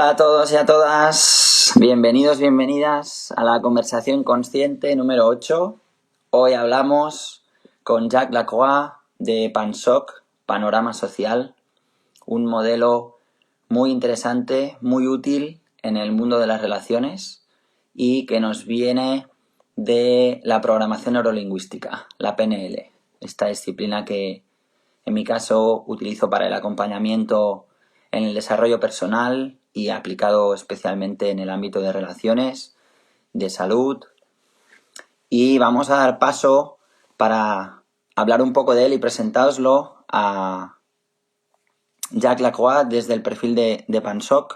Hola a todos y a todas, bienvenidos, bienvenidas a la conversación consciente número 8. Hoy hablamos con Jacques Lacroix de PANSOC, Panorama Social, un modelo muy interesante, muy útil en el mundo de las relaciones y que nos viene de la programación neurolingüística, la PNL, esta disciplina que en mi caso utilizo para el acompañamiento en el desarrollo personal y aplicado especialmente en el ámbito de relaciones, de salud. Y vamos a dar paso para hablar un poco de él y presentároslo a Jacques Lacroix desde el perfil de PANSOC.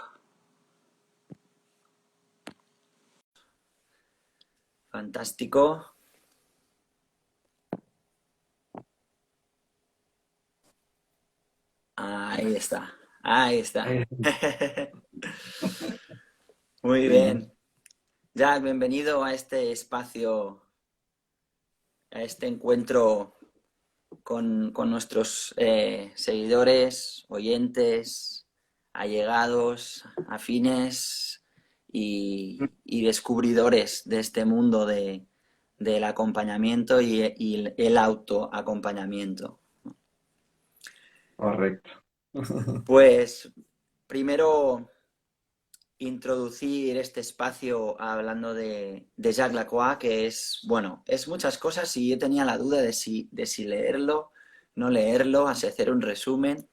Fantástico. Ahí está, ahí está. Muy bien. Jack, bienvenido a este espacio, a este encuentro con nuestros seguidores, oyentes, allegados, afines y descubridores de este mundo del acompañamiento y el autoacompañamiento. Correcto. Pues primero introducir este espacio hablando de Jacques Lacroix, que es, bueno, es muchas cosas y yo tenía la duda de si leerlo, no leerlo, así hacer un resumen.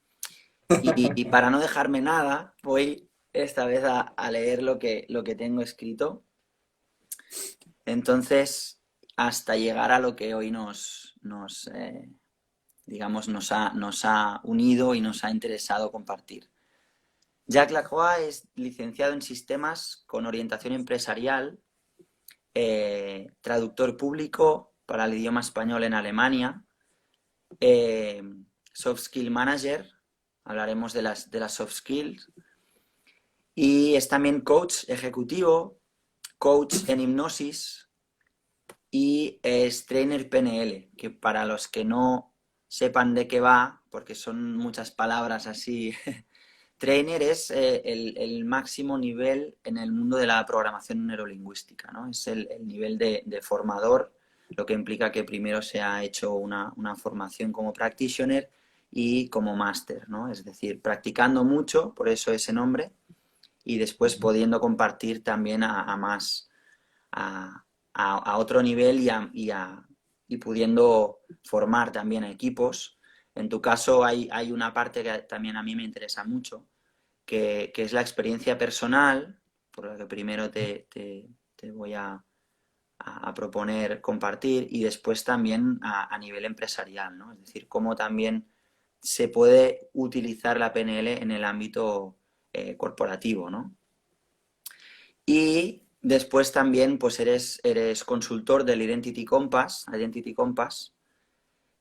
Y para no dejarme nada, voy esta vez a leer lo que tengo escrito. Entonces, hasta llegar a lo que hoy digamos, nos ha unido y nos ha interesado compartir. Jacques Lacroix es licenciado en Sistemas con orientación empresarial, traductor público para el idioma español en Alemania, eh, Soft Skill Manager, hablaremos de las soft skills, y es también coach ejecutivo, coach en hipnosis y es trainer PNL, que para los que no sepan de qué va, porque son muchas palabras así, trainer es el máximo nivel en el mundo de la programación neurolingüística, ¿no? Es el nivel de formador, lo que implica que primero se ha hecho una formación como practitioner y como máster, ¿no? Es decir, practicando mucho, por eso ese nombre, y después pudiendo compartir también a más, a otro nivel y pudiendo formar también a equipos. En tu caso hay una parte que también a mí me interesa mucho, que es la experiencia personal, por la que primero te voy a proponer compartir, y después también a nivel empresarial, ¿no? Es decir, cómo también se puede utilizar la PNL en el ámbito corporativo, ¿no? Y después también pues eres consultor del Identity Compass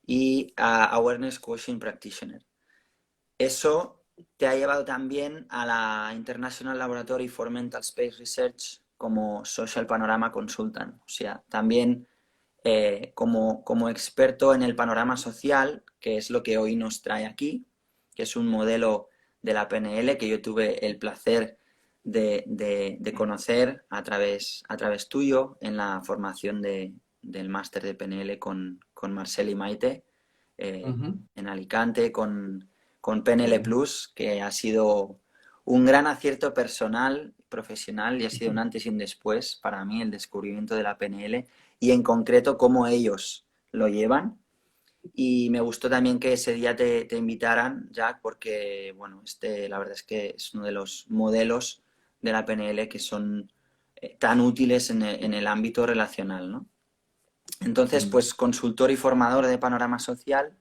y Awareness Coaching Practitioner. Eso te ha llevado también a la International Laboratory for Mental Space Research como Social Panorama Consultant. O sea, también como experto en el panorama social, que es lo que hoy nos trae aquí, que es un modelo de la PNL que yo tuve el placer de conocer a través tuyo en la formación del máster de PNL con Marcel y Maite Ujú. en Alicante, con PNL Plus, que ha sido un gran acierto personal, profesional, y ha sido un antes y un después para mí el descubrimiento de la PNL y en concreto cómo ellos lo llevan. Y me gustó también que ese día te invitaran, Jack, porque bueno, la verdad es que es uno de los modelos de la PNL que son tan útiles en el ámbito relacional, ¿no? Entonces, Mm. pues consultor y formador de panorama social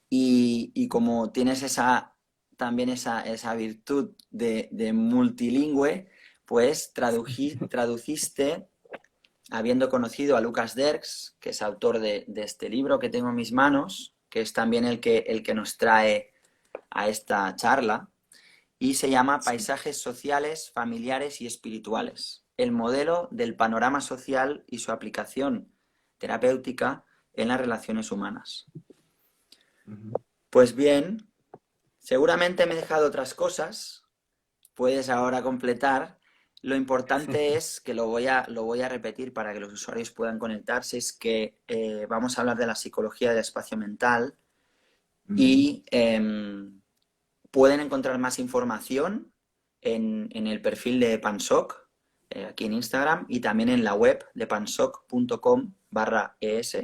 y como tienes también esa virtud de multilingüe, pues traduciste, habiendo conocido a Lucas Derks, que es autor de este libro que tengo en mis manos, que es también el que nos trae a esta charla, y se llama Paisajes sociales, familiares y espirituales, el modelo del panorama social y su aplicación terapéutica en las relaciones humanas. Ujú. Pues bien, seguramente me he dejado otras cosas, puedes ahora completar. Lo importante es, que lo voy a repetir para que los usuarios puedan conectarse, es que vamos a hablar de la psicología del espacio mental Ujú. y pueden encontrar más información en el perfil de Pansoc, aquí en Instagram, y también en la web de pansoc.com/es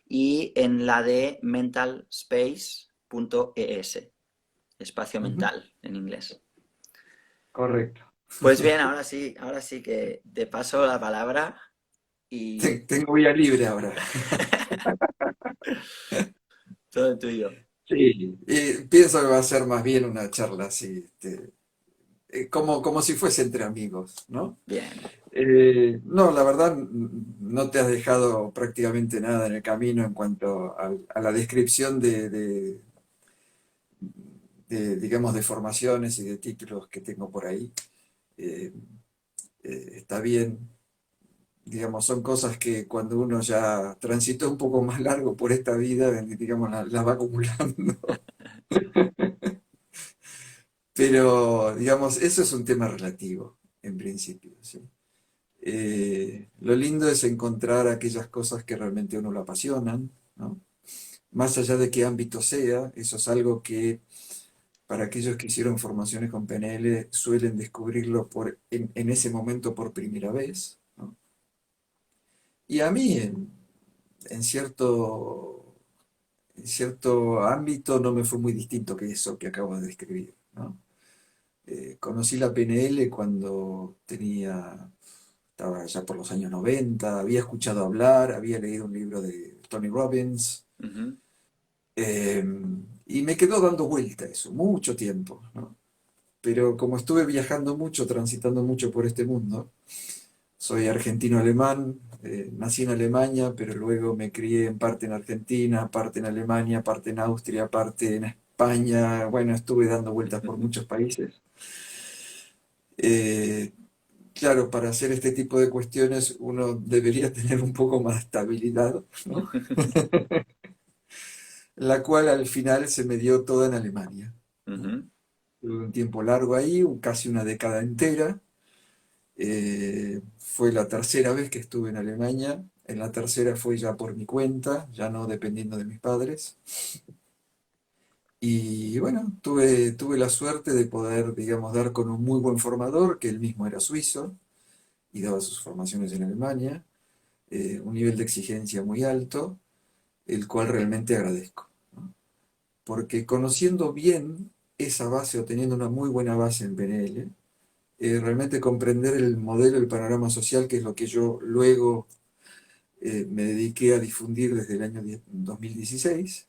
y en la de mentalspace.es, espacio Ujú. mental en inglés. Correcto. Pues bien, ahora sí que te paso la palabra y Tengo vía libre ahora. todo tuyo. Sí, y pienso que va a ser más bien una charla así, como si fuese entre amigos, ¿no? Bien. No, la verdad, no te has dejado prácticamente nada en el camino en cuanto a la descripción digamos, de formaciones y de títulos que tengo por ahí. Eh, Está bien, digamos, son cosas que cuando uno ya transitó un poco más largo por esta vida, digamos, las va acumulando. Pero, digamos, eso es un tema relativo, en principio, ¿sí? Lo lindo es encontrar aquellas cosas que realmente a uno lo apasionan, ¿no? Más allá de qué ámbito sea, eso es algo que para aquellos que hicieron formaciones con PNL suelen descubrirlo en ese momento por primera vez, ¿no? Y a mí, en cierto ámbito, no me fue muy distinto que eso que acabo de describir, ¿no? Conocí la PNL cuando estaba ya por los años 90, había escuchado hablar, había leído un libro de Tony Robbins, Ujú. eh, y me quedó dando vuelta eso, mucho tiempo, ¿no? Pero como estuve viajando mucho, transitando mucho por este mundo, soy argentino-alemán, nací en Alemania, pero luego me crié en parte en Argentina, parte en Alemania, parte en Austria, parte en España, bueno, estuve dando vueltas por muchos países. Eh, Claro, para hacer este tipo de cuestiones uno debería tener un poco más de estabilidad, ¿no? La cual al final se me dio toda en Alemania, ¿no? Ujú. Tuve un tiempo largo ahí, casi una década entera. Fue la tercera vez que estuve en Alemania. En la tercera fue ya por mi cuenta, ya no dependiendo de mis padres. Y bueno, tuve la suerte de poder, digamos, dar con un muy buen formador, que él mismo era suizo y daba sus formaciones en Alemania. Un nivel de exigencia muy alto, el cual realmente agradezco, ¿no? Porque conociendo bien esa base o teniendo una muy buena base en PNL, realmente comprender el modelo, el panorama social, que es lo que yo luego me dediqué a difundir desde el año 2016,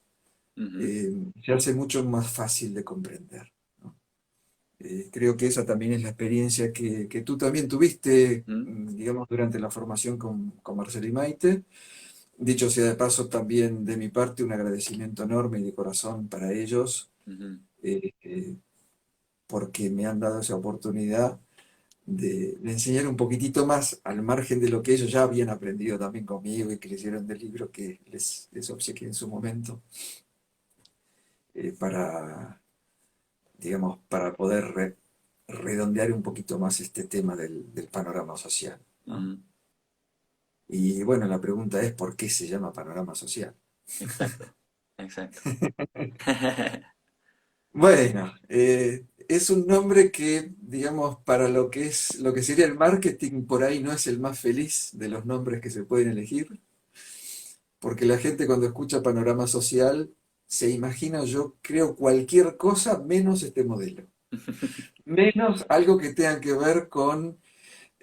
Ujú. se hace mucho más fácil de comprender, ¿no? Creo que esa también es la experiencia que tú también tuviste, Ujú. digamos, durante la formación con Marcelo y Maite. Dicho sea de paso, también de mi parte un agradecimiento enorme y de corazón para ellos, Ujú. eh, eh, porque me han dado esa oportunidad de enseñar un poquitito más al margen de lo que ellos ya habían aprendido también conmigo y que leyeron del libro que les obsequié en su momento, para, digamos, para poder redondear un poquito más este tema del panorama social, ¿no? Ujú. Y bueno, la pregunta es, ¿por qué se llama panorama social? Exacto, exacto. Bueno, es un nombre que, digamos, para lo que es, lo que sería el marketing, por ahí no es el más feliz de los nombres que se pueden elegir, porque la gente cuando escucha panorama social se imagina, yo creo, cualquier cosa menos este modelo. Menos algo que tenga que ver con,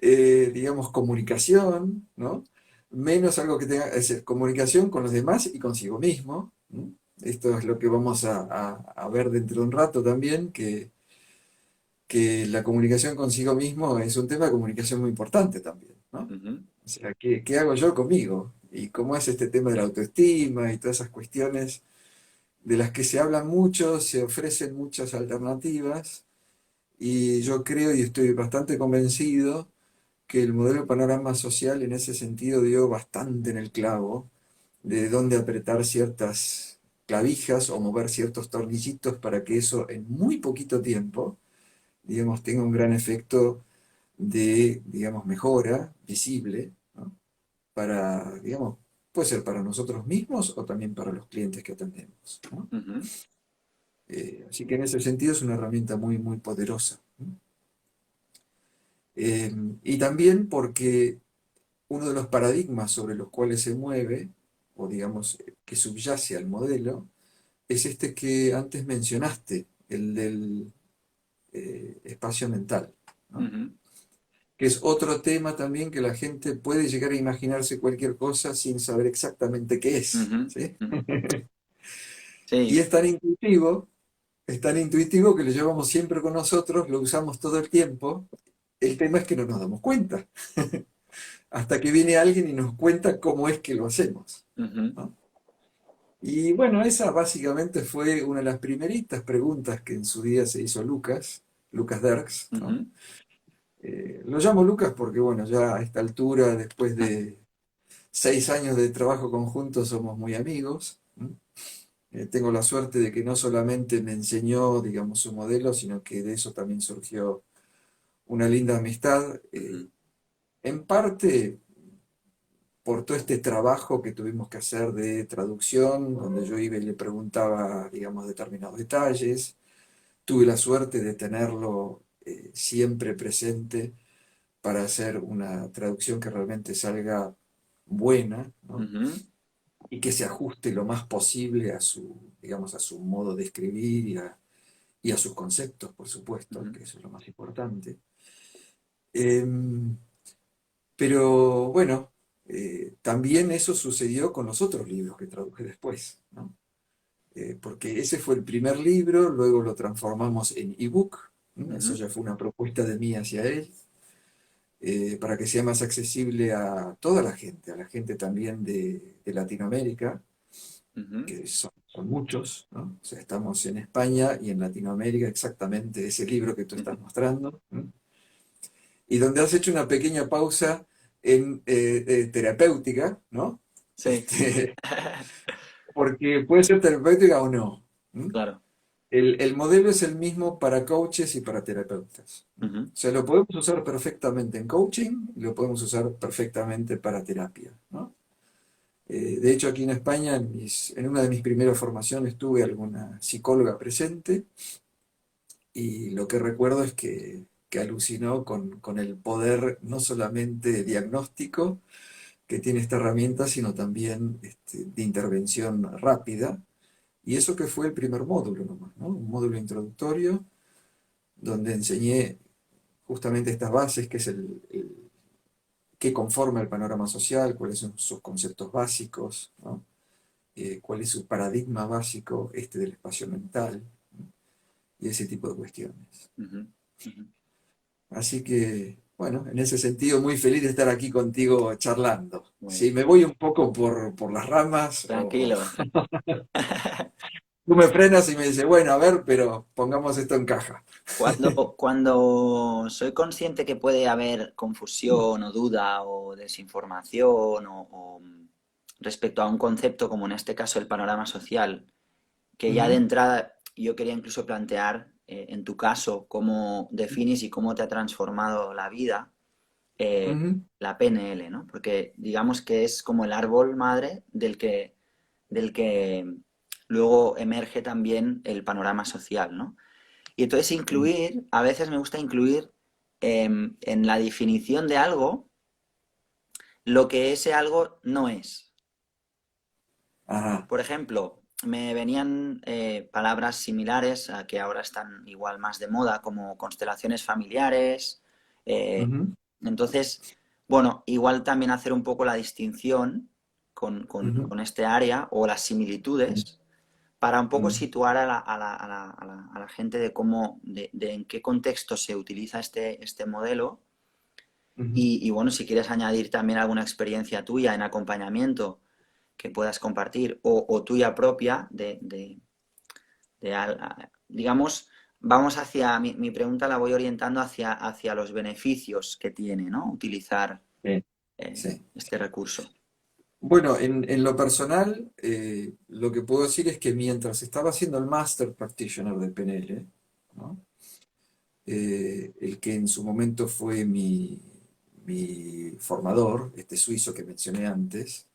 digamos, comunicación, ¿no? Menos algo que tenga, es decir, comunicación con los demás y consigo mismo, ¿no? Esto es lo que vamos a ver dentro de un rato también, que la comunicación consigo mismo es un tema de comunicación muy importante también, ¿no? Ujú. O sea, ¿qué hago yo conmigo? Y cómo es este tema de la autoestima y todas esas cuestiones de las que se habla mucho, se ofrecen muchas alternativas, y yo creo y estoy bastante convencido que el modelo de panorama social en ese sentido dio bastante en el clavo de dónde apretar ciertas clavijas o mover ciertos tornillitos para que eso en muy poquito tiempo digamos, tenga un gran efecto de, digamos, mejora visible, ¿no? Para, digamos, puede ser para nosotros mismos o también para los clientes que atendemos, ¿no? Ujú, Así que en ese sentido es una herramienta muy, muy poderosa, ¿no? Y también porque uno de los paradigmas sobre los cuales se mueve, o digamos, que subyace al modelo, es este que antes mencionaste, el del espacio mental, ¿no? ujú, Que es otro tema también que la gente puede llegar a imaginarse cualquier cosa sin saber exactamente qué es, ujú, ¿sí? ujú. Y Sí. es tan intuitivo que lo llevamos siempre con nosotros, lo usamos todo el tiempo. El tema es que no nos damos cuenta, hasta que viene alguien y nos cuenta cómo es que lo hacemos, Ujú, ¿no? Y bueno, esa básicamente fue una de las primeritas preguntas que en su día se hizo Lucas Derks, ¿no? ujú. Lo llamo Lucas porque, bueno, ya a esta altura, después de 6 años de trabajo conjunto, somos muy amigos. ¿M? Tengo la suerte de que no solamente me enseñó, digamos, su modelo, sino que de eso también surgió una linda amistad, en parte por todo este trabajo que tuvimos que hacer de traducción, donde yo iba y le preguntaba, digamos, determinados detalles. Tuve la suerte de tenerlo siempre presente para hacer una traducción que realmente salga buena, ¿no? Ujú, Y que se ajuste lo más posible a su, digamos, a su modo de escribir y a sus conceptos, por supuesto, ujú, que eso es lo más importante. Em, pero bueno, también eso sucedió con los otros libros que traduje después, ¿no? Porque ese fue el primer libro, luego lo transformamos en ebook, ¿m? Eso ujú, ya fue una propuesta de mí hacia él, para que sea más accesible a toda la gente, a la gente también de Latinoamérica, ujú, que son muchos, ¿no? O sea, estamos en España y en Latinoamérica exactamente ese libro que tú ujú. estás mostrando, ¿m? Y donde has hecho una pequeña pausa en terapéutica, ¿no? Sí. Este, porque puede ser terapéutica o no. ¿M? Claro. El modelo es el mismo para coaches y para terapeutas. ¿No? O Ujú, sea, lo podemos usar perfectamente en coaching y lo podemos usar perfectamente para terapia, ¿no? De hecho, aquí en España, en una de mis primeras formaciones, tuve alguna psicóloga presente y lo que recuerdo es que alucinó con el poder no solamente diagnóstico que tiene esta herramienta, sino también de intervención rápida. Y eso que fue el primer módulo nomás, ¿no? Un módulo introductorio donde enseñé justamente estas bases, que es qué conforma el panorama social, cuáles son sus conceptos básicos, ¿no? Cuál es su paradigma básico, del espacio mental, ¿no? Y ese tipo de cuestiones. ujú, ujú. Así que, bueno, en ese sentido, muy feliz de estar aquí contigo charlando. Muy Si bien. me voy un poco por las ramas, Tranquilo. tú me frenas y me dices, bueno, a ver, pero pongamos esto en caja. Cuando soy consciente que puede haber confusión o duda o desinformación respecto a un concepto como en este caso el panorama social, que ya de Ujú, entrada yo quería incluso plantear en tu caso cómo defines y cómo te ha transformado la vida ujú, la PNL, ¿no? Porque digamos que es como el árbol madre del que luego emerge también el panorama social, ¿no? Y entonces sí. incluir, a veces me gusta incluir en la definición de algo lo que ese algo no es. Ajá. Por ejemplo, me venían palabras similares a que ahora están igual más de moda, como constelaciones familiares. eh, Ujú, entonces, bueno, igual también hacer un poco la distinción con, ujú, con este área o las similitudes para un poco ujú, situar a la gente de cómo, de en qué contexto se utiliza este modelo. ujú. Y bueno, si quieres añadir también alguna experiencia tuya en acompañamiento que puedas compartir o tuya propia digamos, vamos hacia, mi pregunta la voy orientando hacia los beneficios que tiene, ¿no? Utilizar Sí, sí. este recurso. Bueno, en lo personal, lo que puedo decir es que mientras estaba haciendo el Master Practitioner de PNL, ¿no? el que en su momento fue mi formador, este suizo que mencioné antes.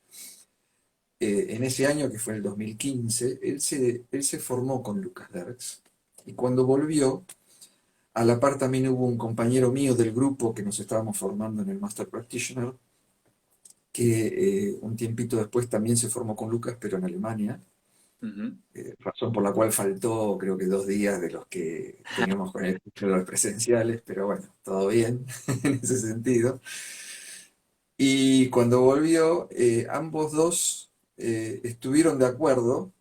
En ese año, que fue el 2015, él se formó con Lucas Derks. Y cuando volvió, a la par también hubo un compañero mío del grupo que nos estábamos formando en el Master Practitioner, que un tiempito después también se formó con Lucas, pero en Alemania, Ujú. razón por la cual faltó creo que 2 días de los que teníamos con él, los presenciales, pero bueno, todo bien en ese sentido. Y cuando volvió, ambos dos estuvieron de acuerdo,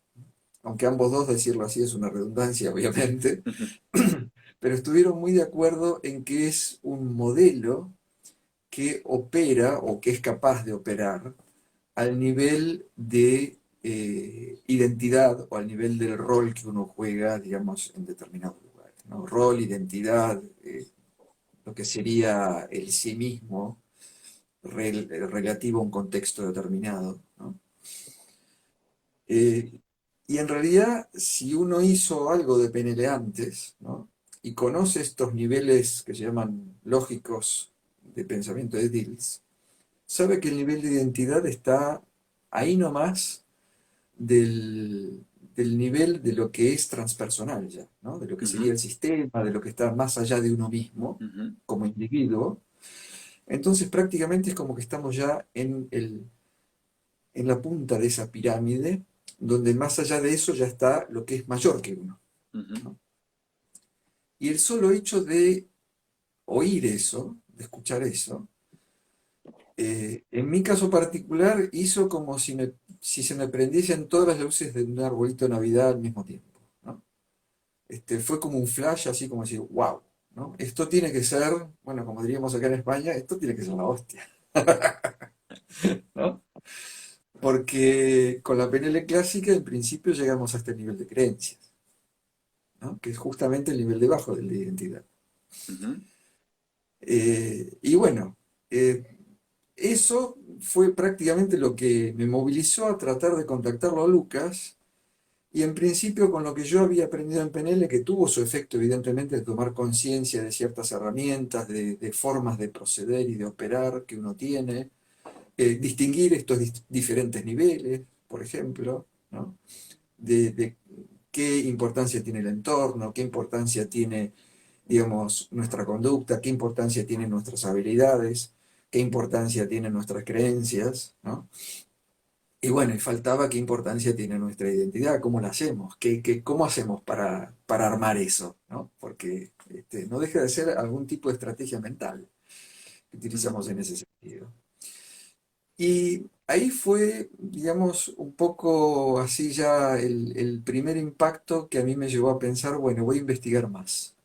aunque ambos dos, decirlo así, es una redundancia, obviamente, pero estuvieron muy de acuerdo en que es un modelo que opera o que es capaz de operar al nivel de identidad o al nivel del rol que uno juega, digamos, en determinados lugares, ¿no? Rol, identidad, lo que sería el sí mismo relativo a un contexto determinado, ¿no? Eh, y en realidad, si uno hizo algo de PNL antes, ¿no? Y conoce estos niveles que se llaman lógicos de pensamiento de Dills, sabe que el nivel de identidad está ahí nomás del nivel de lo que es transpersonal ya, ¿no? De lo que sería Ujú. el sistema, de lo que está más allá de uno mismo Ujú. como individuo. Entonces prácticamente es como que estamos ya en la punta de esa pirámide, donde más allá de eso ya está lo que es mayor que uno, Ujú. ¿no? Y el solo hecho de oír eso, de escuchar eso, en mi caso particular hizo como si se me prendiesen todas las luces de un arbolito de Navidad al mismo tiempo, ¿no? Fue como un flash, así como decir, wow, ¿no? Esto tiene que ser, bueno, como diríamos acá en España, esto tiene que ser la hostia, ¿no? Porque con la PNL clásica, en principio, llegamos a este nivel de creencias, ¿no? Que es justamente el nivel debajo de la identidad. Ujú. Y bueno, eh, eso fue prácticamente lo que me movilizó a tratar de contactarlo a Lucas. Y en principio, con lo que yo había aprendido en PNL, que tuvo su efecto, evidentemente, de tomar conciencia de ciertas herramientas, de formas de proceder y de operar que uno tiene, distinguir estos diferentes niveles, por ejemplo, ¿no? De qué importancia tiene el entorno, qué importancia tiene, digamos, nuestra conducta, qué importancia tienen nuestras habilidades, qué importancia tienen nuestras creencias, ¿no? Y bueno, y faltaba qué importancia tiene nuestra identidad, cómo la hacemos, cómo hacemos para armar eso, ¿no? Porque no deja de ser algún tipo de estrategia mental que Ujú. utilizamos en ese sentido. Y ahí fue, digamos, un poco así ya el primer impacto que a mí me llevó a pensar, bueno, voy a investigar más.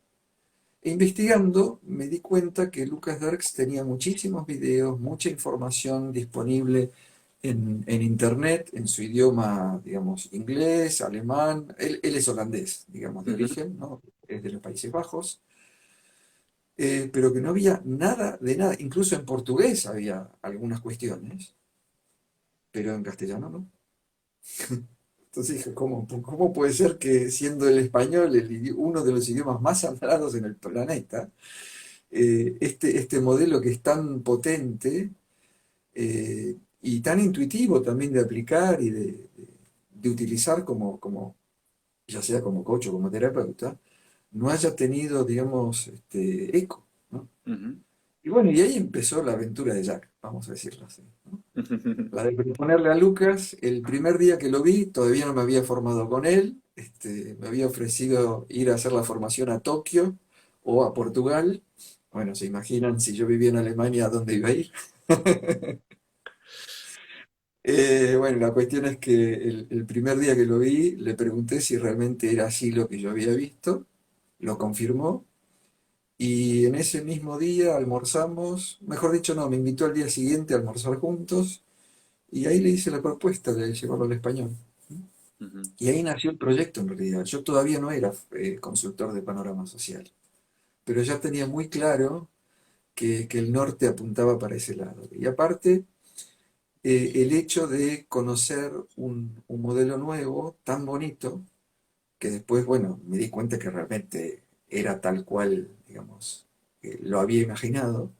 E investigando me di cuenta que Lucas Derks tenía muchísimos videos, mucha información disponible en internet, en su idioma, digamos, inglés, alemán. Él es holandés, digamos, de Ujú. origen, ¿no? Es de los Países Bajos. Pero que no había nada de nada. Incluso en portugués había algunas cuestiones, pero en castellano no. Entonces dije, ¿cómo puede ser que siendo el español uno de los idiomas más hablados en el planeta, este modelo que es tan potente y tan intuitivo también de aplicar y de utilizar ya sea como coach o como terapeuta, no haya tenido, digamos, eco, ¿no? Ujú. Y bueno, y ahí empezó la aventura de Jack, vamos a decirlo así, ¿no? Ujú. La de proponerle a Lucas, el primer día que lo vi, todavía no me había formado con él, me había ofrecido ir a hacer la formación a Tokio o a Portugal. Bueno, se imaginan si yo vivía en Alemania, ¿a dónde iba a ir? Bueno, la cuestión es que el primer día que lo vi, le pregunté si realmente era así lo que yo había visto, lo confirmó, y en ese mismo día almorzamos, mejor dicho, no, me invitó al día siguiente a almorzar juntos, y ahí le hice la propuesta de llevarlo al español. Ujú. Y ahí nació el proyecto en realidad. Yo todavía no era consultor de panorama social, pero ya tenía muy claro que el norte apuntaba para ese lado. Y aparte, el hecho de conocer un modelo nuevo, tan bonito, que después, bueno, me di cuenta que realmente era tal cual, digamos, digamos, lo había imaginado.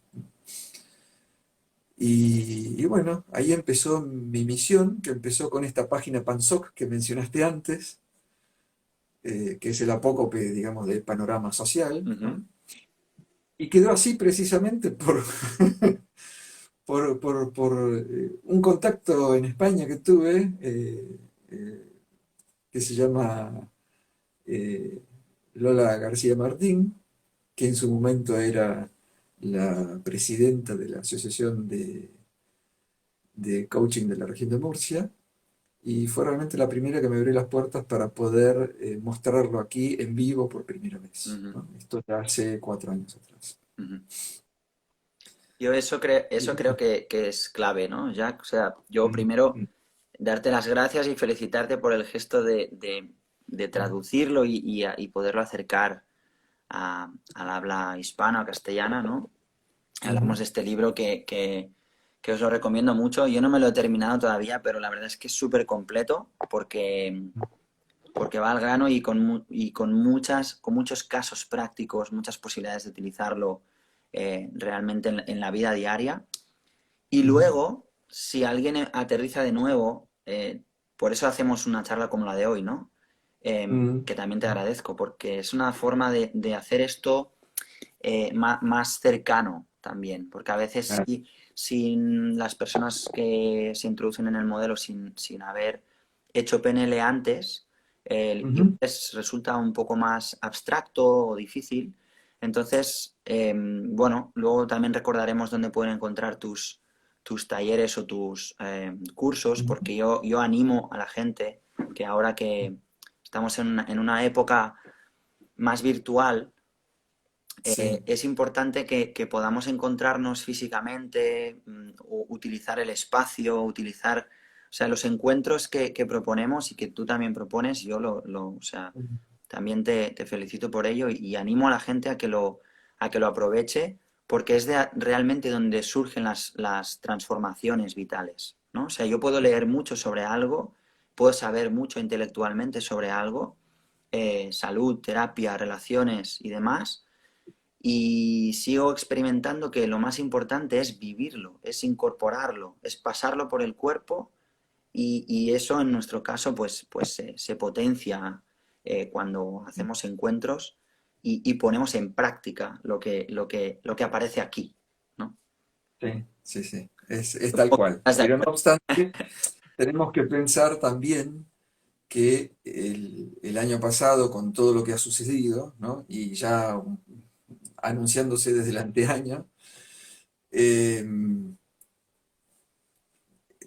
Y bueno, ahí empezó mi misión, que empezó con esta página PANSOC que mencionaste antes, que es el apócope, digamos, del panorama social, ¿no? Ujú. Y quedó así precisamente por un contacto en España que tuve, eh, que se llama eh, Lola García Martín, que en su momento era la presidenta de la Asociación de Coaching de la región de Murcia, y fue realmente la primera que me abrió las puertas para poder mostrarlo aquí en vivo por primera vez, Ujú. ¿no? Esto ya hace 4 años atrás. Ujú. Yo eso creo que es clave, ¿no, Jack? O sea, yo Mm, primero mm, darte las gracias y felicitarte por el gesto de mm, traducirlo y poderlo acercar al habla hispana o castellana, ¿no? Hablamos ujú, de este libro que os lo recomiendo mucho. Yo no me lo he terminado todavía, pero la verdad es que es súper completo porque va al grano y con muchos casos prácticos, muchas posibilidades de utilizarlo realmente en la vida diaria. Y ujú, luego, si alguien aterriza de nuevo, por eso hacemos una charla como la de hoy, ¿no? mm, Que también te mm, agradezco, porque es una forma de hacer esto más cercano también, porque a veces claro, sí, sin las personas que se introducen en el modelo sin haber hecho PNL antes, el ujú, inglés resulta un poco más abstracto o difícil. Entonces, bueno, luego también recordaremos dónde pueden encontrar tus talleres o tus cursos, ujú, porque yo animo a la gente que ahora que estamos en una época más virtual, sí, es importante que podamos encontrarnos físicamente, utilizar el espacio, utilizar, o sea, los encuentros que proponemos y que tú también propones, o sea, ujú, también te felicito por ello y animo a la gente a que lo aproveche porque es realmente donde surgen las transformaciones vitales, ¿no? O sea, yo puedo leer mucho sobre algo, puedo saber mucho intelectualmente sobre algo, salud, terapia, relaciones y demás, y sigo experimentando que lo más importante es vivirlo, es incorporarlo, es pasarlo por el cuerpo y eso en nuestro caso pues se potencia cuando hacemos encuentros y ponemos en práctica lo que aparece aquí, ¿no? sí, sí, sí, es tal cual. ¿Estás de Pero no acuerdo? obstante, tenemos que pensar también que el año pasado, con todo lo que ha sucedido, ¿no? Y ya anunciándose desde el anteaño, eh,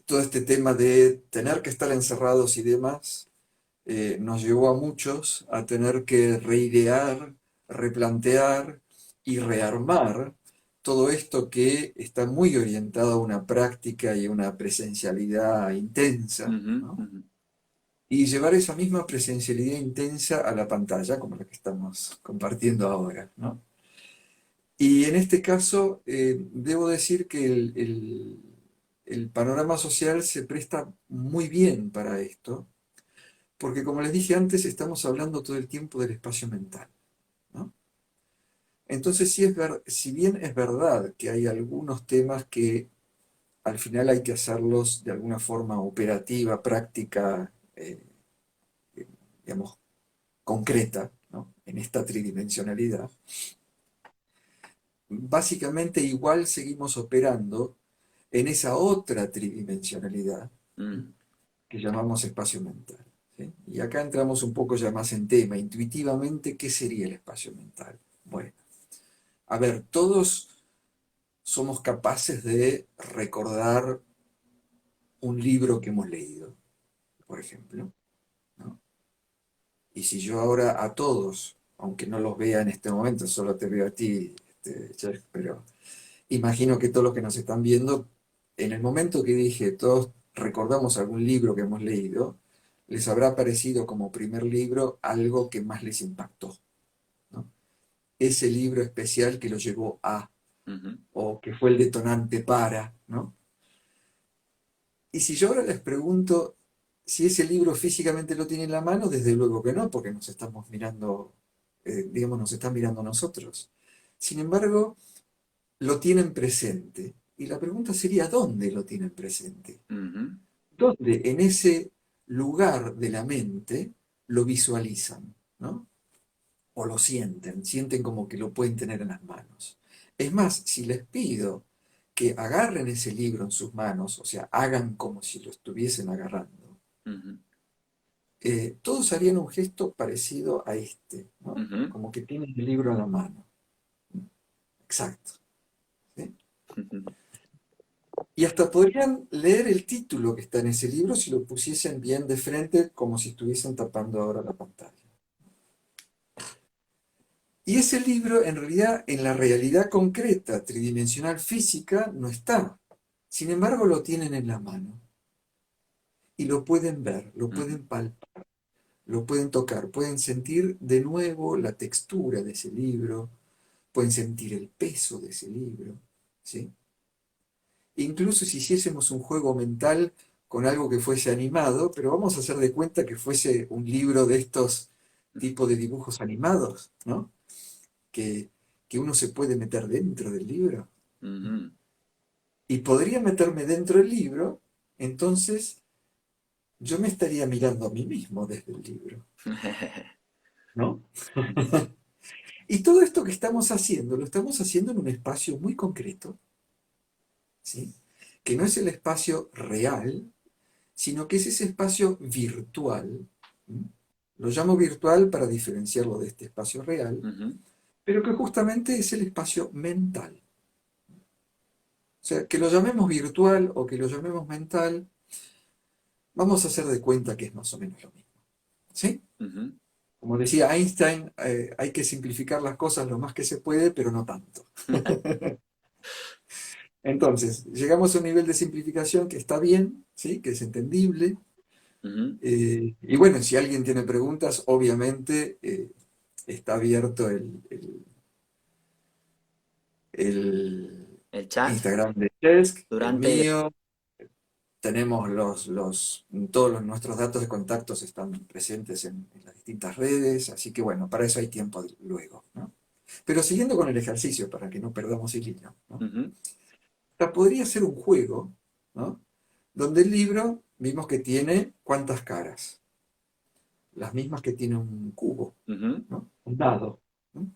todo este tema de tener que estar encerrados y demás, nos llevó a muchos a tener que reidear, replantear y rearmar todo esto que está muy orientado a una práctica y una presencialidad intensa, Ujú, ¿no? ujú. Y llevar esa misma presencialidad intensa a la pantalla, como la que estamos compartiendo ahora, ¿no? Y en este caso, debo decir que el panorama social se presta muy bien para esto, porque como les dije antes, estamos hablando todo el tiempo del espacio mental, ¿no? Entonces, si bien es verdad que hay algunos temas que al final hay que hacerlos de alguna forma operativa, práctica, digamos, concreta, ¿no? En esta tridimensionalidad, básicamente igual seguimos operando en esa otra tridimensionalidad, ¿sí? Mm. Que llamamos espacio mental, ¿sí? Y acá entramos un poco ya más en tema, intuitivamente, ¿qué sería el espacio mental? Bueno, a ver, todos somos capaces de recordar un libro que hemos leído, por ejemplo, ¿no? Y si yo ahora a todos, aunque no los vea en este momento, solo te veo a ti, Jeff, pero imagino que todos los que nos están viendo, en el momento que dije, todos recordamos algún libro que hemos leído, les habrá parecido como primer libro algo que más les impactó, ¿no? Ese libro especial que lo llevó a, Ujú. o que fue el detonante para, ¿no? Y si yo ahora les pregunto si ese libro físicamente lo tiene en la mano, desde luego que no, porque nos estamos mirando, digamos, nos están mirando a nosotros. Sin embargo, lo tienen presente. Y la pregunta sería, ¿dónde lo tienen presente? Ujú, ¿Dónde en ese lugar de la mente lo visualizan, ¿no? O lo sienten, sienten como que lo pueden tener en las manos. Es más, si les pido que agarren ese libro en sus manos, o sea, hagan como si lo estuviesen agarrando, ujú, todos harían un gesto parecido a este, ¿no? ujú, Como que tienen el libro en la mano. Exacto. ¿Sí? ujú. Y hasta podrían leer el título que está en ese libro si lo pusiesen bien de frente, como si estuviesen tapando ahora la pantalla. Y ese libro, en realidad, en la realidad concreta, tridimensional, física, no está. Sin embargo, lo tienen en la mano. Y lo pueden ver, lo Ujú, pueden palpar, lo pueden tocar, pueden sentir de nuevo la textura de ese libro, pueden sentir el peso de ese libro, ¿sí? Incluso si hiciésemos un juego mental con algo que fuese animado, pero vamos a hacer de cuenta que fuese un libro de estos tipos de dibujos animados, ¿no? Que, que uno se puede meter dentro del libro. ujú. Y podría meterme dentro del libro, entonces yo me estaría mirando a mí mismo desde el libro, ¿no? Y todo esto que estamos haciendo, lo estamos haciendo en un espacio muy concreto, ¿sí? Que no es el espacio real, sino que es ese espacio virtual. ¿M? Lo llamo virtual para diferenciarlo de este espacio real, Ujú, pero que justamente es el espacio mental. O sea, que lo llamemos virtual o que lo llamemos mental, vamos a hacer de cuenta que es más o menos lo mismo. ¿Sí? ujú. Como decía Einstein, hay que simplificar las cosas lo más que se puede, pero no tanto. Entonces, llegamos a un nivel de simplificación que está bien, ¿sí? Que es entendible. Ujú. Y bueno, si alguien tiene preguntas, obviamente está abierto el El chat Instagram de Chesk, el durante... mío. Tenemos todos nuestros datos de contactos están presentes en las distintas redes, así que bueno, para eso hay tiempo luego, ¿no? Pero siguiendo con el ejercicio, para que no perdamos el hilo, ¿no? Ujú, Podría ser un juego, ¿no? Donde el libro vimos que tiene ¿cuántas caras? Las mismas que tiene un cubo, ujú, ¿no? Un dado, ¿no?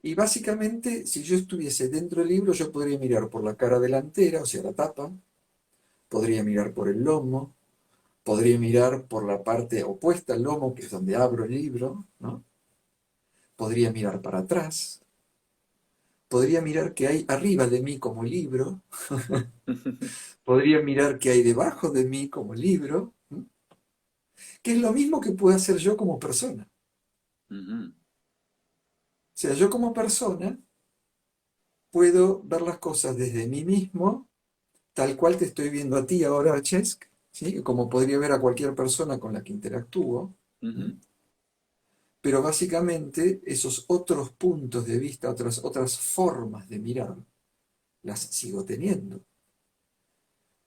Y básicamente, si yo estuviese dentro del libro, yo podría mirar por la cara delantera, o sea, la tapa, podría mirar por el lomo, podría mirar por la parte opuesta al lomo, que es donde abro el libro, ¿no? Podría mirar para atrás, podría mirar qué hay arriba de mí como libro, podría mirar qué hay debajo de mí como libro, ¿no? Que es lo mismo que puedo hacer yo como persona. ujú. O sea, yo como persona puedo ver las cosas desde mí mismo, tal cual te estoy viendo a ti ahora, Chesk, ¿sí? Como podría ver a cualquier persona con la que interactúo. ¿M? Ujú, Pero básicamente esos otros puntos de vista, otras formas de mirar, las sigo teniendo.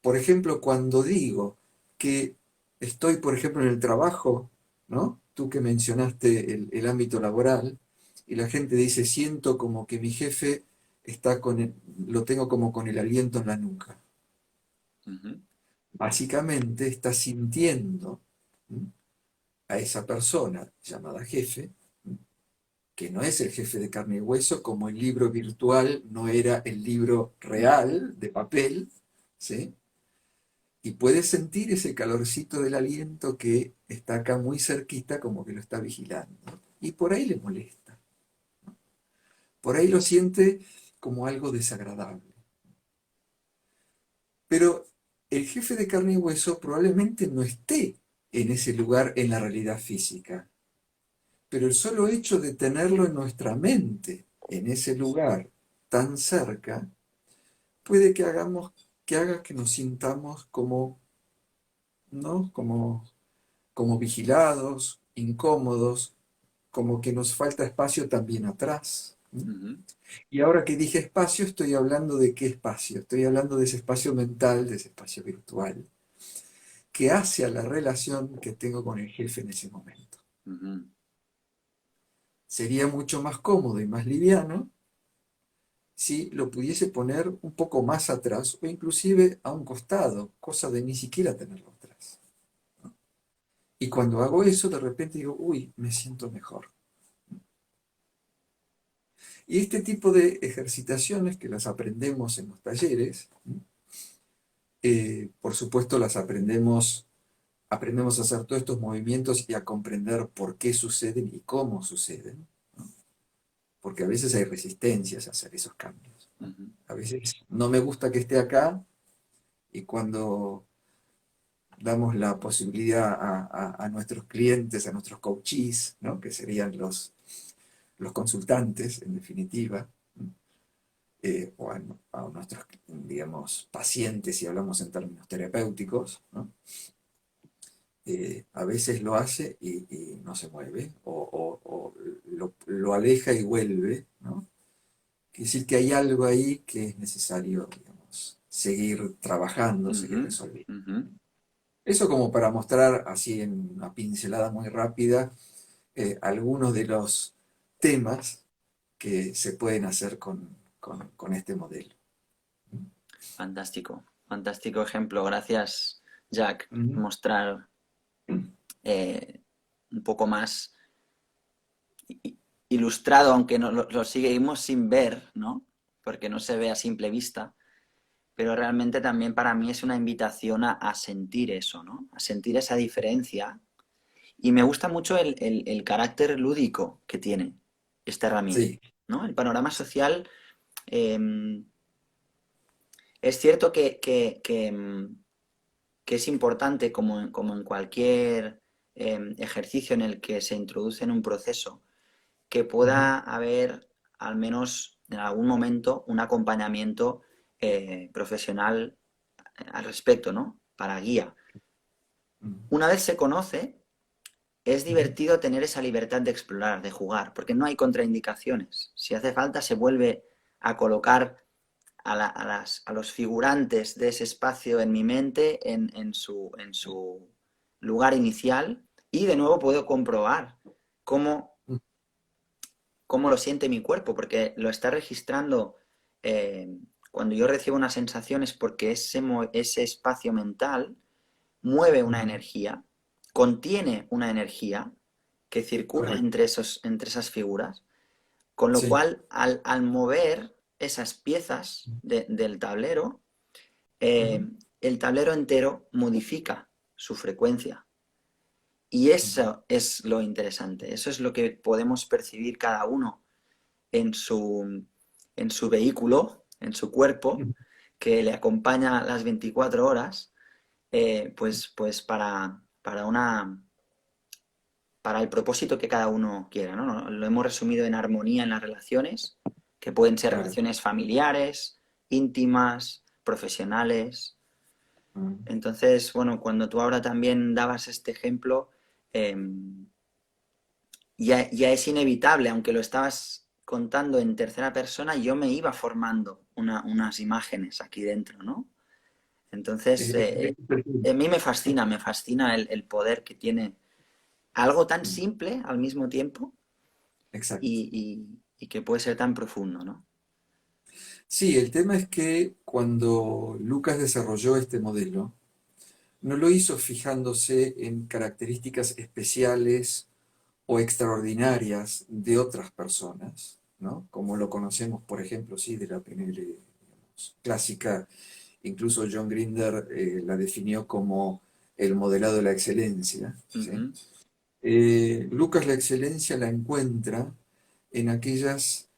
Por ejemplo, cuando digo que estoy, por ejemplo, en el trabajo, ¿no? Tú que mencionaste el ámbito laboral, y la gente dice, siento como que mi jefe está lo tengo como con el aliento en la nuca. ujú, Básicamente está sintiendo, ¿m? A esa persona llamada jefe, ¿m? Que no es el jefe de carne y hueso, como el libro virtual no era el libro real de papel, ¿sí? Y puedes sentir ese calorcito del aliento que está acá muy cerquita, como que lo está vigilando. Y por ahí le molesta. Por ahí lo siente como algo desagradable. Pero el jefe de carne y hueso probablemente no esté en ese lugar en la realidad física. Pero el solo hecho de tenerlo en nuestra mente, en ese lugar tan cerca, puede que haga que nos sintamos como, ¿no? Como vigilados, incómodos, como que nos falta espacio también atrás. ¿No? ujú, Y ahora que dije espacio, estoy hablando de qué espacio. Estoy hablando de ese espacio mental, de ese espacio virtual, que hace a la relación que tengo con el jefe en ese momento. ujú. sería mucho más cómodo y más liviano si lo pudiese poner un poco más atrás o inclusive a un costado, cosa de ni siquiera tenerlo atrás. Y cuando hago eso, de repente digo, uy, me siento mejor. Y este tipo de ejercitaciones que las aprendemos en los talleres, por supuesto las aprendemos a hacer todos estos movimientos y a comprender por qué suceden y cómo suceden, ¿no? Porque a veces hay resistencias a hacer esos cambios, ¿no? Ujú. A veces no me gusta que esté acá y cuando damos la posibilidad a nuestros clientes, a nuestros coaches, ¿no? Que serían los consultantes, en definitiva, ¿no? O a nuestros, digamos, pacientes, si hablamos en términos terapéuticos, ¿no? A veces lo hace y no se mueve, o lo aleja y vuelve, ¿no? Quiere decir que hay algo ahí que es necesario, digamos, seguir trabajando, seguir Ujú, resolviendo. ujú. Eso como para mostrar así en una pincelada muy rápida algunos de los temas que se pueden hacer con este modelo. Fantástico, fantástico ejemplo. Gracias, Jack, Ujú. mostrar un poco más ilustrado, aunque no, lo seguimos sin ver, ¿no? Porque no se ve a simple vista, pero realmente también para mí es una invitación a sentir eso, ¿no? A sentir esa diferencia. Y me gusta mucho el carácter lúdico que tiene esta herramienta, Sí, ¿no? El panorama social, eh, es cierto que es importante, como en cualquier ejercicio en el que se introduce en un proceso, que ujú, pueda haber al menos en algún momento un acompañamiento profesional al respecto, ¿no? Para guía. ujú, Una vez se conoce, es ujú. divertido tener esa libertad de explorar, de jugar, porque no hay contraindicaciones. Si hace falta, se vuelve a colocar a los figurantes de ese espacio en mi mente en su lugar inicial y de nuevo puedo comprobar cómo, cómo lo siente mi cuerpo, porque lo está registrando. Cuando yo recibo una sensación es porque ese espacio mental mueve una Ujú. energía, contiene una energía que circula Correcto. entre esas figuras, con lo Sí. cual al mover esas piezas del tablero, Ujú, el tablero entero modifica su frecuencia. Y ujú, eso es lo interesante, eso es lo que podemos percibir cada uno en en su vehículo, en su cuerpo, ujú. que le acompaña las 24 horas, pues para el propósito que cada uno quiera, ¿no? Lo hemos resumido en armonía en las relaciones, que pueden ser Claro. relaciones familiares, íntimas, profesionales. Ujú. Entonces, bueno, cuando tú ahora también dabas este ejemplo, eh, ya es inevitable, aunque lo estabas contando en tercera persona, yo me iba formando unas imágenes aquí dentro, ¿no? Entonces, a mí me fascina el poder que tiene algo tan Ujú. simple al mismo tiempo Exacto. y que puede ser tan profundo, ¿no? Sí, el tema es que cuando Lucas desarrolló este modelo, no lo hizo fijándose en características especiales o extraordinarias de otras personas, ¿no? Como lo conocemos, por ejemplo, sí, de la PNL, digamos, clásica. Incluso John Grinder la definió como el modelado de la excelencia, ¿sí? Ujú. Lucas la excelencia la encuentra en aquellas,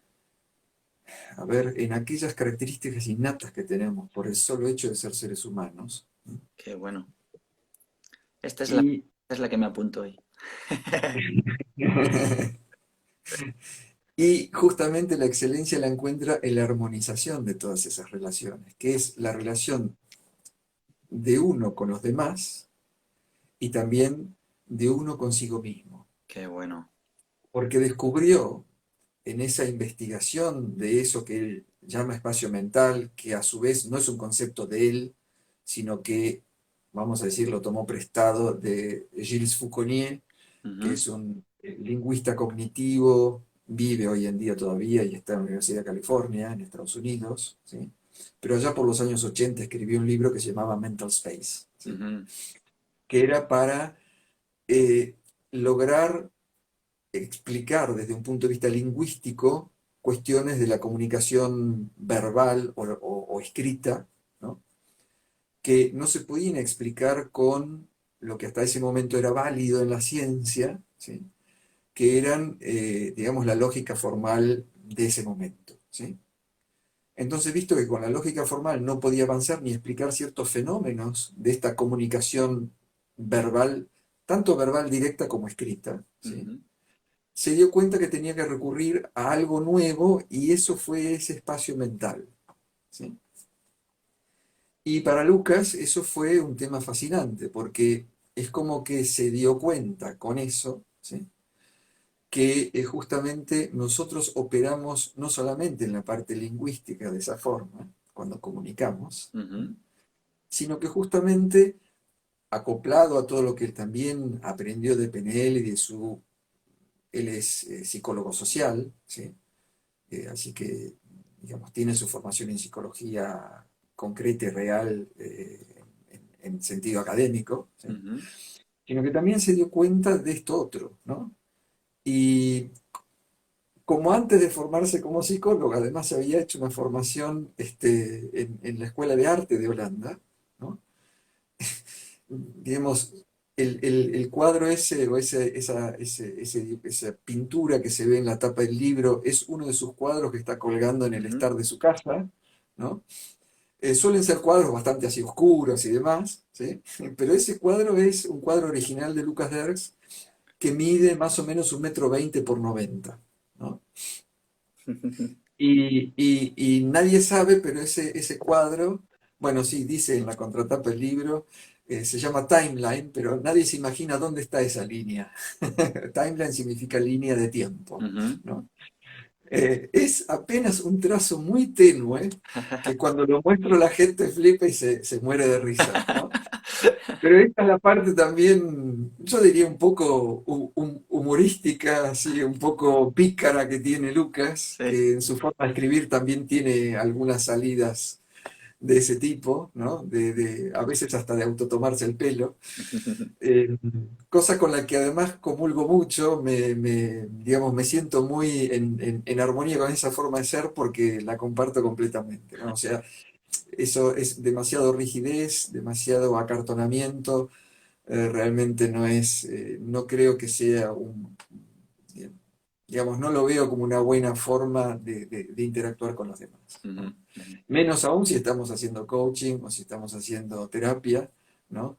a ver, en aquellas características innatas que tenemos por el solo hecho de ser seres humanos. Qué bueno. Y Esta es la que me apunto hoy. Y justamente la excelencia la encuentra en la armonización de todas esas relaciones, que es la relación de uno con los demás y también de uno consigo mismo. Qué bueno. Porque descubrió en esa investigación de eso que él llama espacio mental, que a su vez no es un concepto de él, sino que, vamos a decir, lo tomó prestado de Gilles Fauconnier, que Ujú. es un lingüista cognitivo vive hoy en día todavía y está en la Universidad de California, en Estados Unidos, ¿sí? Pero allá por los años 80 escribió un libro que se llamaba Mental Space, ¿sí? Ujú, Que era para eh, lograr explicar desde un punto de vista lingüístico cuestiones de la comunicación verbal o escrita, ¿no? Que no se podían explicar con lo que hasta ese momento era válido en la ciencia, ¿sí? Que eran, digamos, la lógica formal de ese momento, ¿sí? Entonces, visto que con la lógica formal no podía avanzar ni explicar ciertos fenómenos de esta comunicación verbal, tanto verbal directa como escrita, ¿sí? ujú, Se dio cuenta que tenía que recurrir a algo nuevo y eso fue ese espacio mental, ¿sí? Y para Lucas eso fue un tema fascinante porque es como que se dio cuenta con eso, ¿sí? Que justamente nosotros operamos no solamente en la parte lingüística de esa forma, cuando comunicamos, ujú, sino que justamente acoplado a todo lo que él también aprendió de PNL y de su... Él es psicólogo social, ¿sí? Así que, digamos, tiene su formación en psicología concreta y real en sentido académico, ¿sí? ujú. Sino que también se dio cuenta de esto otro, ¿no? Y como antes de formarse como psicólogo, además había hecho una formación en la Escuela de Arte de Holanda, ¿no? Digamos, el cuadro ese o esa pintura que se ve en la tapa del libro es uno de sus cuadros que está colgando en el Ujú, estar de su casa, ¿no? Suelen ser cuadros bastante así oscuros y demás, ¿sí? Pero ese cuadro es un cuadro original de Lucas Derks que mide más o menos 1,20 m por 90, ¿no? Y nadie sabe, pero ese cuadro, bueno, sí, dice en la contratapa del libro, se llama Timeline, pero nadie se imagina dónde está esa línea. Timeline significa línea de tiempo, ujú. ¿no? Es apenas un trazo muy tenue que cuando lo muestro la gente flipa y se muere de risa, ¿no? Pero esta es la parte también, yo diría un poco humorística, así, un poco pícara que tiene Lucas, Sí. que en su forma de escribir también tiene algunas salidas de ese tipo, ¿no? A veces hasta de autotomarse el pelo. Eh, Cosa con la que además comulgo mucho, digamos, me siento muy en armonía con esa forma de ser porque la comparto completamente, ¿no? O sea, eso es demasiado rigidez, demasiado acartonamiento, realmente no es, no creo que sea eh, digamos, no lo veo como una buena forma de interactuar con los demás, Ujú, ¿no? ujú, Menos aún si estamos haciendo coaching o si estamos haciendo terapia, ¿no?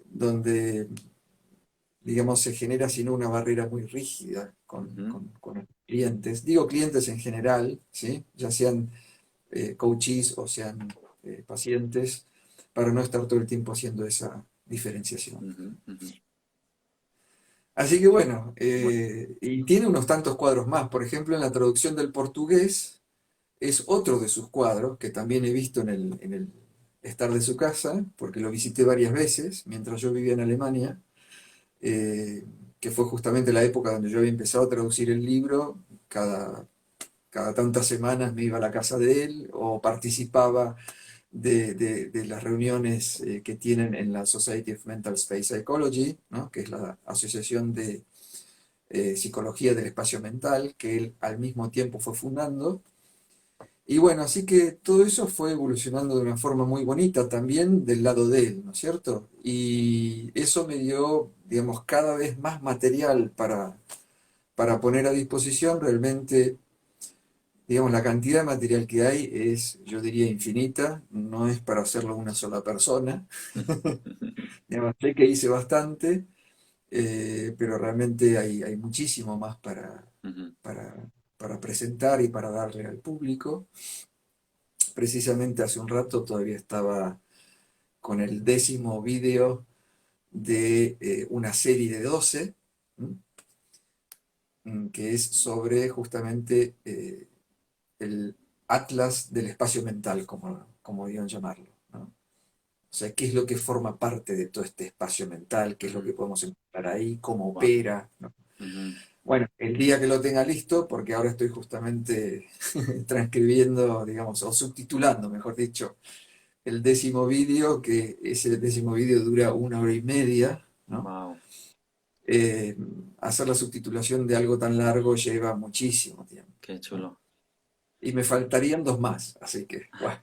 Donde, digamos, se genera sino una barrera muy rígida ujú, con los clientes. Digo clientes en general, ¿sí? Ya sean coaches o sean pacientes, para no estar todo el tiempo haciendo esa diferenciación. ujú, ujú. Así que bueno, Bu- y tiene unos tantos cuadros más. Por ejemplo, en la traducción del portugués es otro de sus cuadros que también he visto en el estar de su casa, porque lo visité varias veces mientras yo vivía en Alemania, eh, que fue justamente la época donde yo había empezado a traducir el libro. Cada tantas semanas me iba a la casa de él o participaba de las reuniones que tienen en la Society of Mental Space Psychology, ¿no? Que es la asociación de Psicología del Espacio Mental, que él al mismo tiempo fue fundando. Y bueno, así que todo eso fue evolucionando de una forma muy bonita también del lado de él, ¿no es cierto? Y eso me dio, digamos, cada vez más material para poner a disposición. Realmente, digamos, la cantidad de material que hay es, yo diría, infinita, no es para hacerlo una sola persona. Digamos, sé que hice bastante, pero realmente hay muchísimo más Ujú. para, para presentar y para darle al público. Precisamente hace un rato todavía estaba con el 10º vídeo de una serie de 12, ¿m? Que es sobre justamente el atlas del espacio mental, como debían llamarlo, ¿no? O sea, qué es lo que forma parte de todo este espacio mental, qué es lo Ujú. que podemos encontrar ahí, cómo Guau. opera, ¿no? Ujú. Bueno, el día que lo tenga listo, porque ahora estoy justamente transcribiendo, digamos, o subtitulando, mejor dicho, el 10.º vídeo, que ese 10.º vídeo dura 1 hora y media, ¿no? Wow, Eh, Hacer la subtitulación de algo tan largo lleva muchísimo tiempo, qué ¿no? chulo. Y me faltarían 2 más, así que, bueno,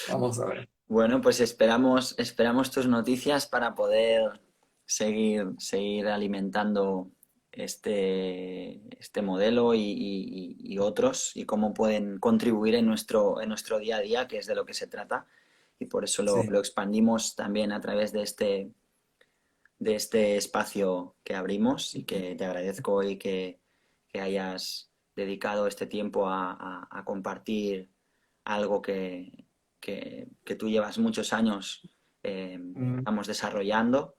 vamos a ver. Bueno, pues esperamos tus noticias para poder seguir alimentando este modelo y otros y cómo pueden contribuir en nuestro día a día, que es de lo que se trata. Y por eso lo, Sí. lo expandimos también a través de este espacio que abrimos y que te agradezco hoy que hayas dedicado este tiempo a compartir algo que tú llevas muchos años, Mm, estamos desarrollando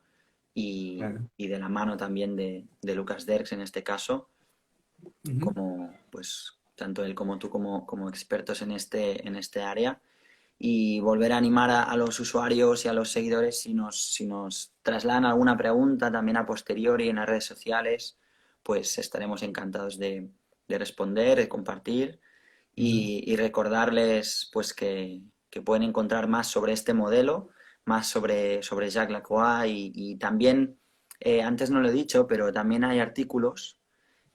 y, claro. y de la mano también de Lucas Derks en este caso, Ujú, como pues tanto él como tú como expertos en este área y volver a animar a los usuarios y a los seguidores si nos trasladan alguna pregunta también a posteriori en las redes sociales, pues estaremos encantados de responder, de compartir ujú. y recordarles pues que pueden encontrar más sobre este modelo, más sobre Jacques Lacroix y también, antes no lo he dicho, pero también hay artículos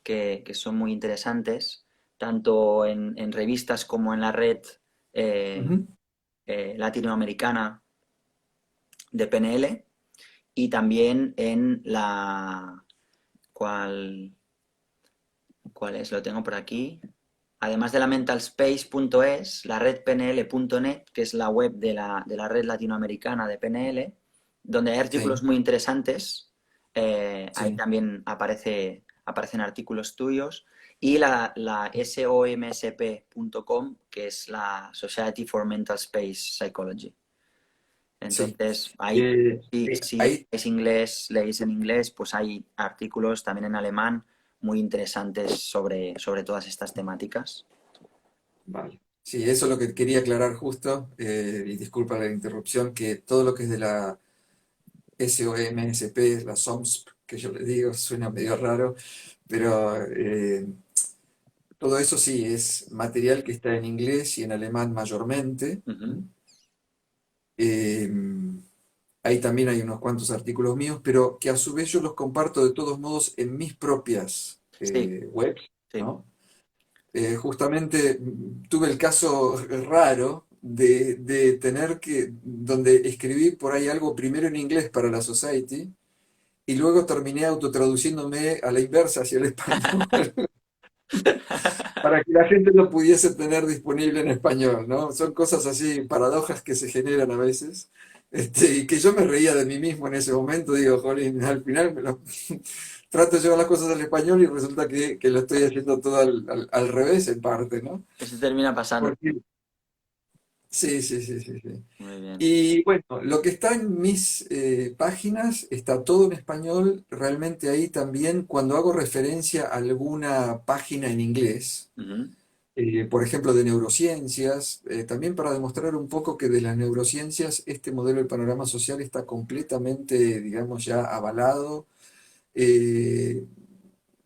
que son muy interesantes, tanto en revistas como en la red eh, Ujú. latinoamericana de PNL y también en ¿cuál, cuál es? Lo tengo por aquí. Además de la mentalspace.es, la red pnl.net, que es la web de la red latinoamericana de PNL, donde hay artículos Sí, muy interesantes. Ahí sí. también aparecen artículos tuyos. Y la somsp.com, que es la Society for Mental Space Psychology. Sí. Entonces, ahí, Eh, si Ahí, es inglés, leéis en inglés, pues hay artículos también en alemán muy interesantes sobre todas estas temáticas. vale. Sí, eso es lo que quería aclarar justo, y disculpa la interrupción, que todo lo que es de la SOMSP, la SOMSP, que yo le digo, suena medio raro, pero todo eso sí es material que está en inglés y en alemán mayormente. ¿M? Ujú. Eh, Ahí también hay unos cuantos artículos míos, pero que a su vez yo los comparto de todos modos en mis propias Sí, webs, sí. ¿no? Justamente tuve el caso raro de tener donde escribí por ahí algo primero en inglés para la Society y luego terminé autotraduciéndome a la inversa hacia el español para que la gente lo pudiese tener disponible en español, ¿no? Son cosas así, paradojas que se generan a veces, y que yo me reía de mí mismo en ese momento, digo, jolín, al final trato de llevar las cosas al español y resulta que lo estoy haciendo todo al revés en parte, ¿no? Eso termina pasando. Porque, sí, sí, sí, sí, sí. Muy bien. Y bueno, lo que está en mis páginas está todo en español, realmente ahí también cuando hago referencia a alguna página en inglés, Ujú. por ejemplo de neurociencias, también para demostrar un poco que de las neurociencias este modelo del panorama social está completamente, digamos, ya avalado. Eh,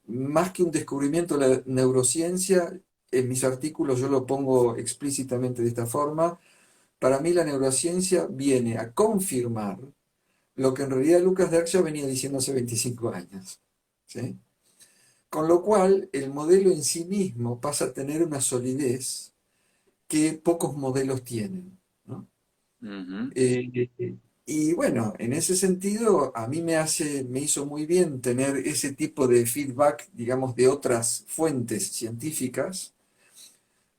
Más que un descubrimiento de la neurociencia, en mis artículos yo lo pongo explícitamente de esta forma. Para mí la neurociencia viene a confirmar lo que en realidad Lucas Derksen ya venía diciendo hace 25 años. ¿Sí? Con lo cual, el modelo en sí mismo pasa a tener una solidez que pocos modelos tienen, ¿no? Ujú. Eh, y bueno, en ese sentido, a mí me hizo muy bien tener ese tipo de feedback, digamos, de otras fuentes científicas,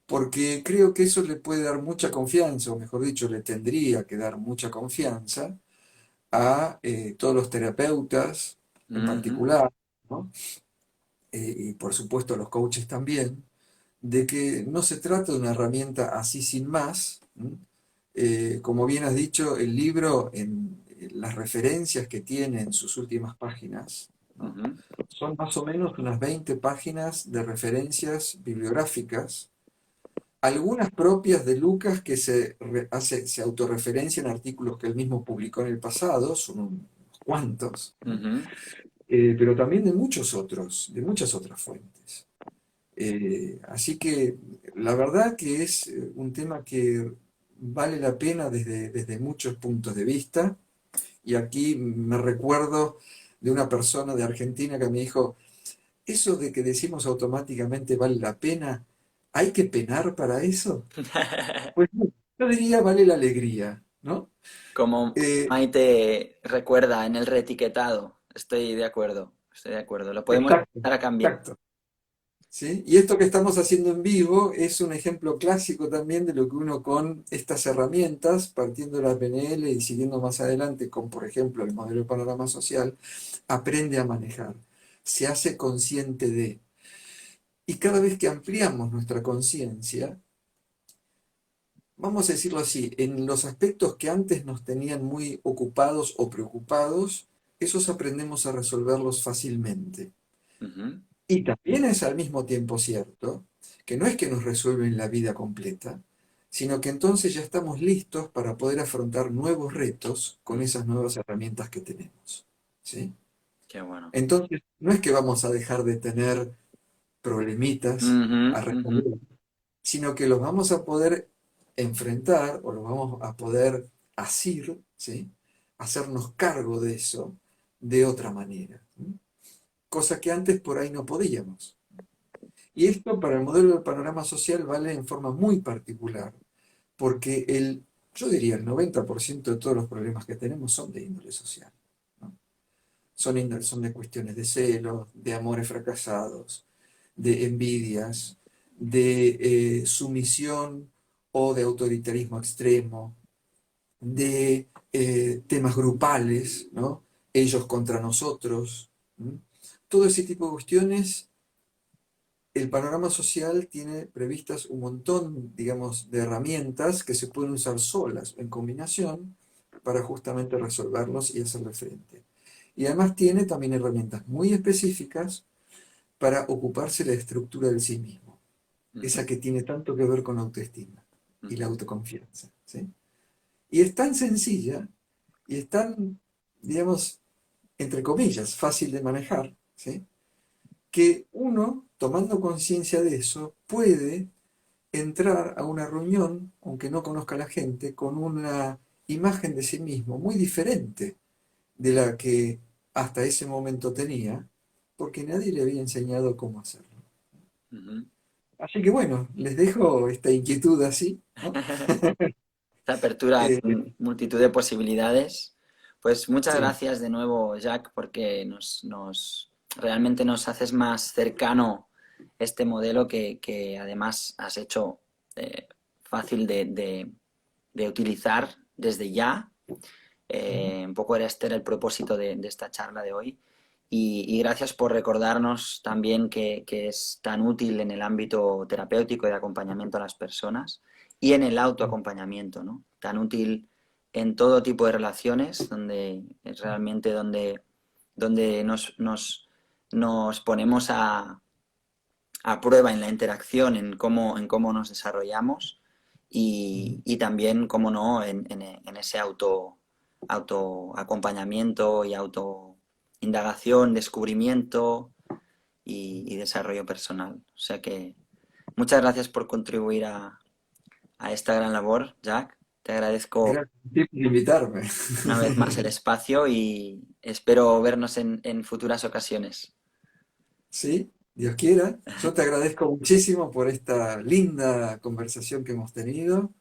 porque creo que eso le puede dar mucha confianza, o mejor dicho, le tendría que dar mucha confianza a todos los terapeutas en Ujú. particular, ¿no? Y por supuesto a los coaches también, de que no se trata de una herramienta así sin más. ¿M? Como bien has dicho, el libro, en las referencias que tiene en sus últimas páginas, ¿no? Ujú. Son más o menos unas 20 páginas de referencias bibliográficas, algunas propias de Lucas que se autorreferencian a artículos que él mismo publicó en el pasado, son unos cuantos, ¿no? Ujú. pero también de muchas otras fuentes. Así que la verdad que es un tema que vale la pena desde muchos puntos de vista. Y aquí me recuerdo de una persona de Argentina que me dijo, eso de que decimos automáticamente vale la pena, ¿hay que penar para eso? Pues no, yo diría vale la alegría, ¿no? Como Eh, Maite recuerda en el reetiquetado. Estoy de acuerdo, estoy de acuerdo. Lo podemos exacto, empezar a cambiar. exacto. ¿Sí? Y esto que estamos haciendo en vivo es un ejemplo clásico también de lo que uno con estas herramientas, partiendo de la PNL y siguiendo más adelante con, por ejemplo, el modelo de panorama social, aprende a manejar, se hace consciente de. Y cada vez que ampliamos nuestra conciencia, vamos a decirlo así, en los aspectos que antes nos tenían muy ocupados o preocupados, esos aprendemos a resolverlos fácilmente. Ujú, Y también es al mismo tiempo cierto que no es que nos resuelven la vida completa, sino que entonces ya estamos listos para poder afrontar nuevos retos con ujú. esas nuevas herramientas que tenemos. ¿Sí? Qué bueno. Entonces, no es que vamos a dejar de tener problemitas Ujú, a ujú, resolver, sino que los vamos a poder enfrentar o los vamos a poder asir, ¿sí? Hacernos cargo de eso de otra manera. ¿Sí? Cosa que antes por ahí no podíamos. Y esto para el modelo del panorama social vale en forma muy particular, porque yo diría el 90% de todos los problemas que tenemos son de índole social. ¿No? Son de cuestiones de celos, de amores fracasados, de envidias, de sumisión o de autoritarismo extremo, de temas grupales, ¿no? Ellos contra nosotros. ¿No? Todo ese tipo de cuestiones, el panorama social tiene previstas un montón, digamos, de herramientas que se pueden usar solas, en combinación, para justamente resolverlos y hacerle frente. Y además tiene también herramientas muy específicas para ocuparse de la estructura del sí mismo, ujú, esa que tiene tanto que ver con la autoestima y la ujú. autoconfianza. ¿Sí? Y es tan sencilla y es tan, digamos, entre comillas, fácil de manejar, ¿sí? Que uno, tomando conciencia de eso, puede entrar a una reunión, aunque no conozca a la gente, con una imagen de sí mismo muy diferente de la que hasta ese momento tenía, porque nadie le había enseñado cómo hacerlo. Ujú. Así que bueno, les dejo esta inquietud así, ¿no? Esta apertura Eh, con multitud de posibilidades. Pues muchas sí, gracias de nuevo, Jack, porque realmente nos haces más cercano este modelo que además has hecho eh, fácil de utilizar desde ya. Un poco era este era el propósito de esta charla de hoy. Y gracias por recordarnos también que es tan útil en el ámbito terapéutico y de acompañamiento a las personas y en el autoacompañamiento, ¿no? Tan útil en todo tipo de relaciones, donde es realmente donde nos ponemos a prueba en la interacción, en cómo nos desarrollamos y también, cómo no, en ese autoacompañamiento y autoindagación, descubrimiento y desarrollo personal. O sea que muchas gracias por contribuir a esta gran labor, Jack. Te agradezco gracias a ti por invitarme. una vez más el espacio y espero vernos en futuras ocasiones. Sí, Dios quiera. Yo te agradezco muchísimo por esta linda conversación que hemos tenido.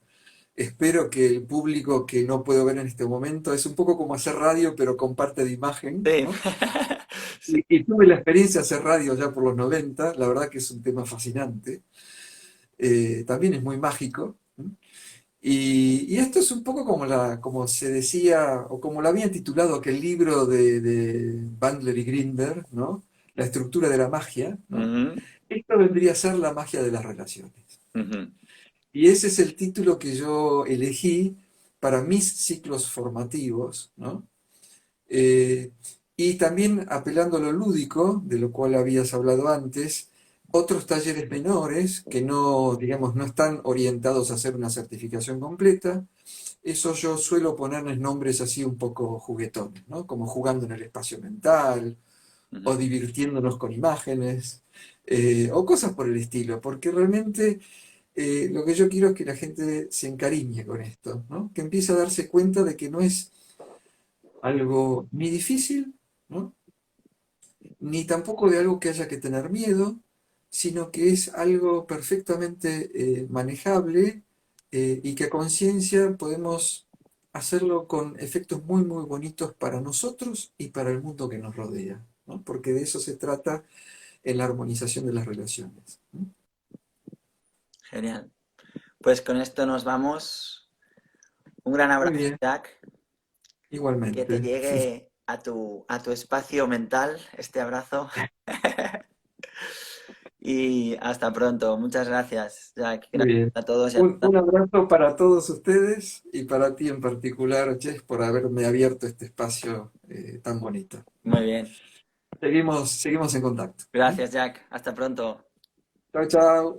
Espero que el público que no puedo ver en este momento es un poco como hacer radio, pero con parte de imagen, Sí. ¿no? Sí. Y tuve la experiencia de hacer radio ya por los 90. La verdad que es un tema fascinante. También es muy mágico. ¿No? Y esto es un poco como se decía, o como lo habían titulado aquel libro de Bandler y Grinder, ¿no? La estructura de la magia, ¿no? Ujú, Esto vendría a ser la magia de las relaciones. ujú, Y ese es el título que yo elegí para mis ciclos formativos, ¿no? Eh, y también apelando a lo lúdico, de lo cual habías hablado antes, otros talleres menores que no, digamos, no están orientados a hacer una certificación completa, eso yo suelo ponerles nombres así un poco juguetones, ¿no? Como jugando en el espacio mental, Ujú. o divirtiéndonos con imágenes, o cosas por el estilo, porque realmente lo que yo quiero es que la gente se encariñe con esto, ¿no? Que empiece a darse cuenta de que no es algo ni difícil, ¿no? Ni tampoco de algo que haya que tener miedo, sino que es algo perfectamente manejable, y que a conciencia podemos hacerlo con efectos muy, muy bonitos para nosotros y para el mundo que nos rodea, ¿no? Porque de eso se trata en la armonización de las relaciones, ¿no? Genial. Pues con esto nos vamos. Un gran Muy abrazo, bien, Jack. Que te igualmente. llegue a tu espacio mental este abrazo. Y hasta pronto. Muchas gracias, Jack. Muy Gracias bien. a todos y a todas. Un abrazo para todos ustedes y para ti en particular, Jess, por haberme abierto este espacio tan bonito. Muy bien. Seguimos en contacto. Gracias, Jack. Hasta pronto. Chao, chao.